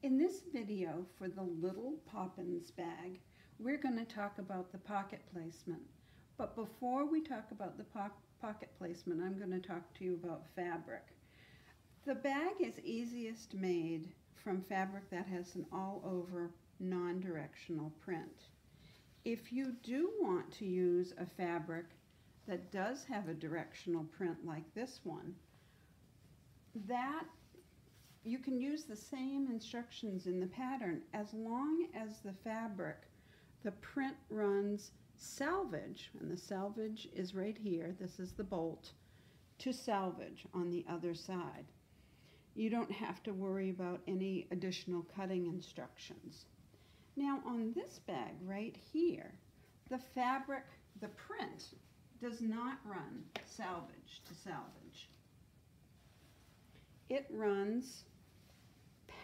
In this video for the Little Poppins bag, we're going to talk about the pocket placement. But before we talk about the pocket placement, I'm going to talk to you about fabric. The bag is easiest made from fabric that has an all-over non-directional print. If you do want to use a fabric that does have a directional print like this one, you can use the same instructions in the pattern as long as the fabric, the print runs selvage, and the selvage is right here, this is the bolt, to selvage on the other side. You don't have to worry about any additional cutting instructions. Now on this bag right here, the fabric, the print, does not run selvage to selvage. It runs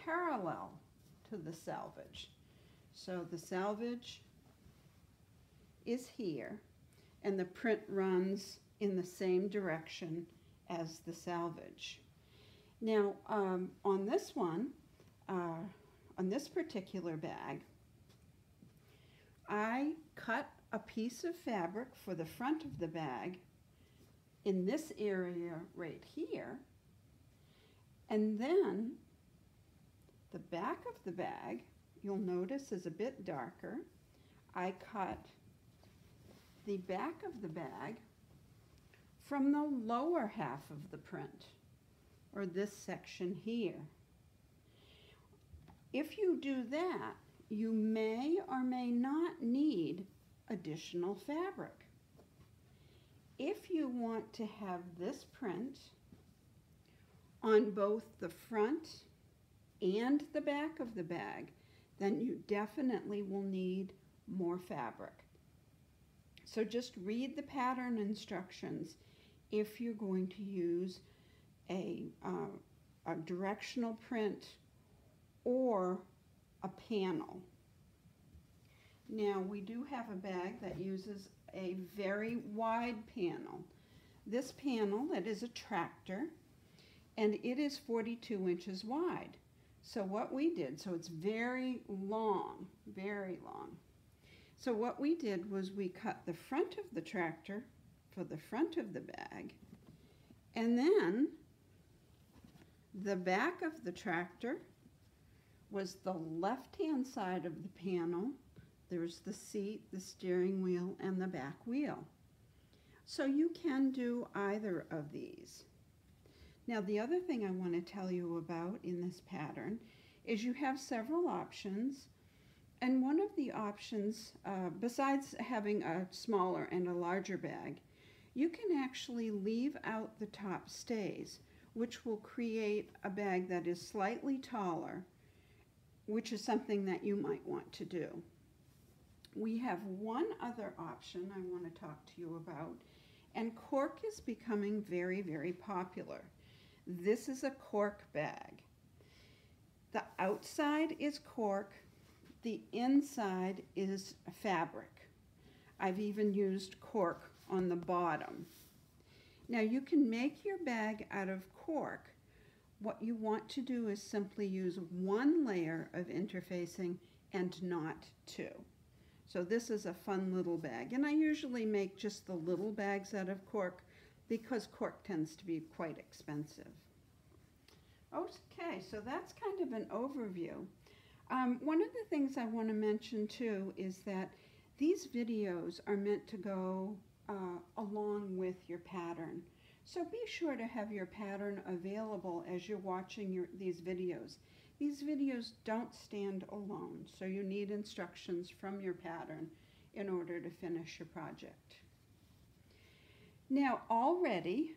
parallel to the selvage. So the selvage is here and the print runs in the same direction as the selvage. Now on this one, on this particular bag, I cut a piece of fabric for the front of the bag in this area right here, and then the back of the bag, you'll notice, is a bit darker. I cut the back of the bag from the lower half of the print, or this section here. If you do that, you may or may not need additional fabric. If you want to have this print on both the front and the back of the bag, then you definitely will need more fabric. So just read the pattern instructions if you're going to use a directional print or a panel. Now we do have a bag that uses a very wide panel. This panel, that is a tractor, and it is 42 inches wide. So what we did, so it's very long, very long. So what we did was we cut the front of the tractor for the front of the bag, and then the back of the tractor was the left-hand side of the panel. There's the seat, the steering wheel, and the back wheel. So you can do either of these. Now the other thing I want to tell you about in this pattern is you have several options, and one of the options, besides having a smaller and a larger bag, you can actually leave out the top stays, which will create a bag that is slightly taller, which is something that you might want to do. We have one other option I want to talk to you about, and cork is becoming very, very popular. This is a cork bag. The outside is cork, the inside is fabric. I've even used cork on the bottom. Now you can make your bag out of cork. What you want to do is simply use one layer of interfacing and not two. So this is a fun little bag, and I usually make just the little bags out of cork because cork tends to be quite expensive. Okay, so that's kind of an overview. One of the things I want to mention too is that these videos are meant to go along with your pattern. So be sure to have your pattern available as you're watching these videos. These videos don't stand alone, so you need instructions from your pattern in order to finish your project. Now already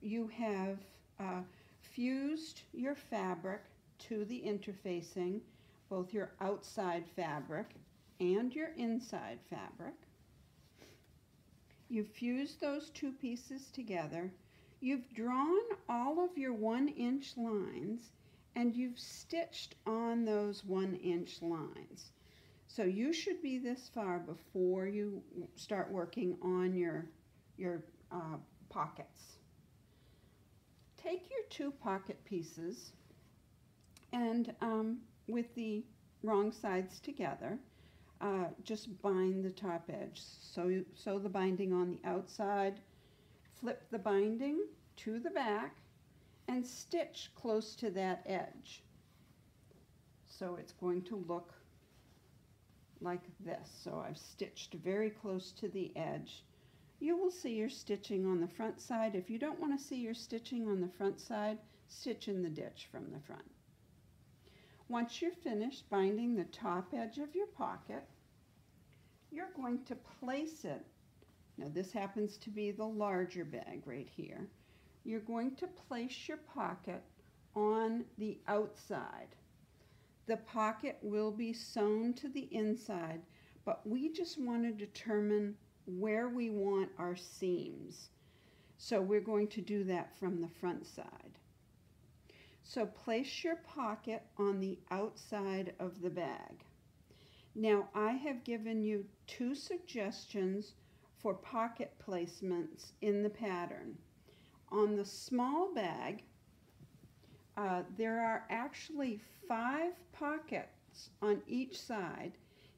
you have fused your fabric to the interfacing, both your outside fabric and your inside fabric. You've fused those two pieces together. You've drawn all of your 1-inch lines, and you've stitched on those 1-inch lines. So you should be this far before you start working on your pockets. Take your two pocket pieces And with the wrong sides together, just bind the top edge. So sew the binding on the outside, flip the binding to the back, and stitch close to that edge. So it's going to look like this. So I've stitched very close to the edge. You will see your stitching on the front side. If you don't want to see your stitching on the front side, stitch in the ditch from the front. Once you're finished binding the top edge of your pocket, you're going to place it. Now this happens to be the larger bag right here. You're going to place your pocket on the outside. The pocket will be sewn to the inside, but we just want to determine where we want our seams. So we're going to do that from the front side. So place your pocket on the outside of the bag. Now I have given you 2 suggestions for pocket placements in the pattern. On the small bag, there are actually 5 pockets on each side.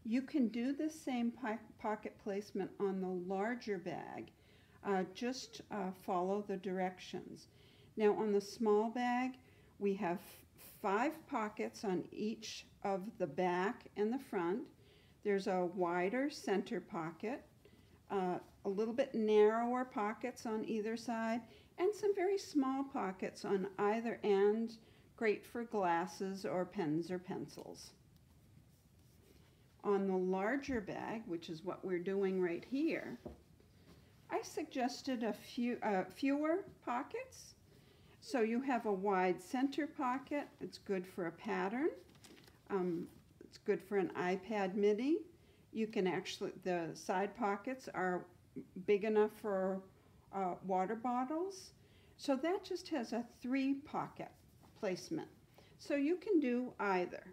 You can do the same pocket placement on the larger bag. Just follow the directions. Now on the small bag, we have 5 pockets on each of the back and the front. There's a wider center pocket, a little bit narrower pockets on either side, and some very small pockets on either end, great for glasses or pens or pencils. On the larger bag, which is what we're doing right here, I suggested fewer pockets. So you have a wide center pocket. It's good for a pattern. It's good for an iPad mini. You can actually, the side pockets are big enough for water bottles. So that just has a 3 pocket placement. So you can do either.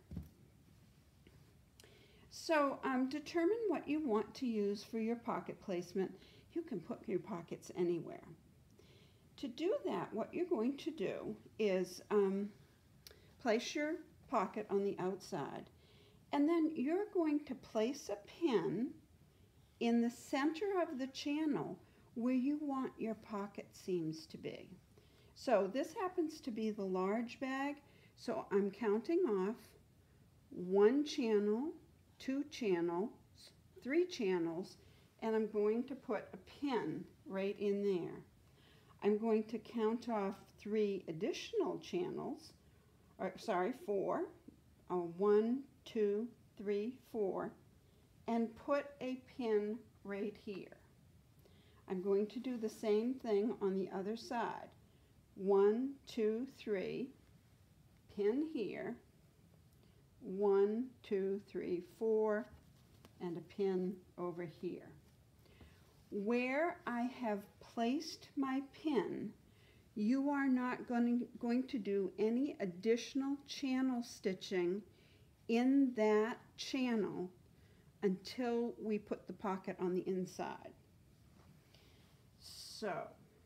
So determine what you want to use for your pocket placement. You can put your pockets anywhere. To do that, what you're going to do is place your pocket on the outside, and then you're going to place a pin in the center of the channel where you want your pocket seams to be. So this happens to be the large bag, so I'm counting off 1 channel, 2 channels, 3 channels, and I'm going to put a pin right in there. I'm going to count off 3 additional channels, or sorry, 4, 1, 2, 3, 4, and put a pin right here. I'm going to do the same thing on the other side. 1, 2, 3, pin here, 1, 2, 3, 4, and a pin over here. Where I have placed my pin, you are not going to do any additional channel stitching in that channel until we put the pocket on the inside. So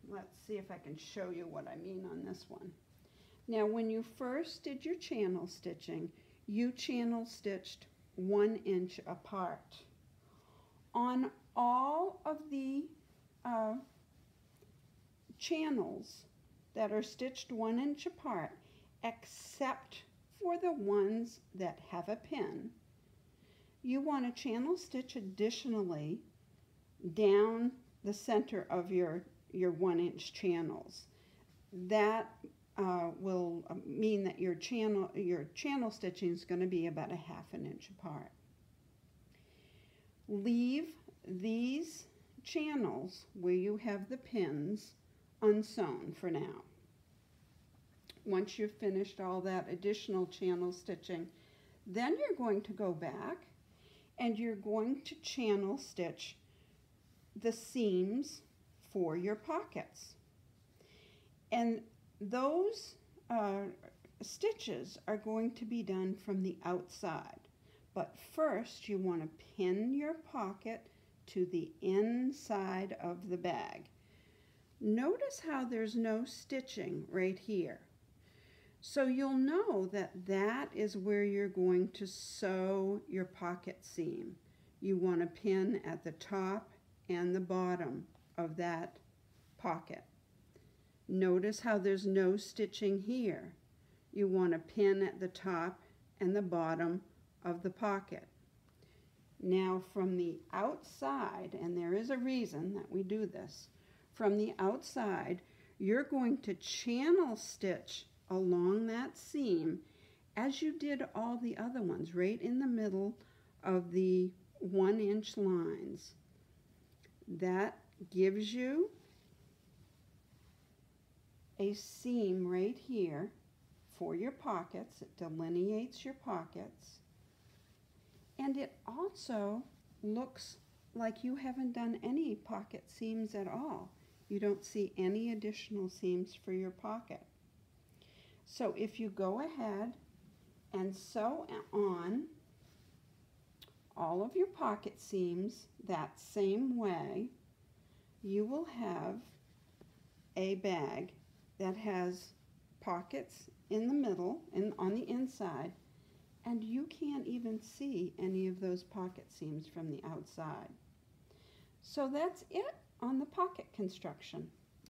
let's see if I can show you what I mean on this one. Now when you first did your channel stitching, you channel stitched 1 inch apart. On all of the channels that are stitched 1 inch apart, except for the ones that have a pin, you want to channel stitch additionally down the center of your 1 inch channels. That will mean that your channel stitching is going to be about a 1/2 inch apart. Leave these channels where you have the pins unsewn for now. Once you've finished all that additional channel stitching, then you're going to go back and you're going to channel stitch the seams for your pockets. And those stitches are going to be done from the outside. But first you want to pin your pocket to the inside of the bag. Notice how there's no stitching right here. So you'll know that that is where you're going to sew your pocket seam. You want to pin at the top and the bottom of that pocket. Notice how there's no stitching here. You want to pin at the top and the bottom of the pocket. Now from the outside, and there is a reason that we do this, from the outside you're going to channel stitch along that seam as you did all the other ones, right in the middle of the 1-inch lines. That gives you a seam right here for your pockets. It delineates your pockets, and it also looks like you haven't done any pocket seams at all. You don't see any additional seams for your pocket. So if you go ahead and sew on all of your pocket seams that same way, you will have a bag that has pockets in the middle and on the inside, and you can't even see any of those pocket seams from the outside. So that's it on the pocket construction.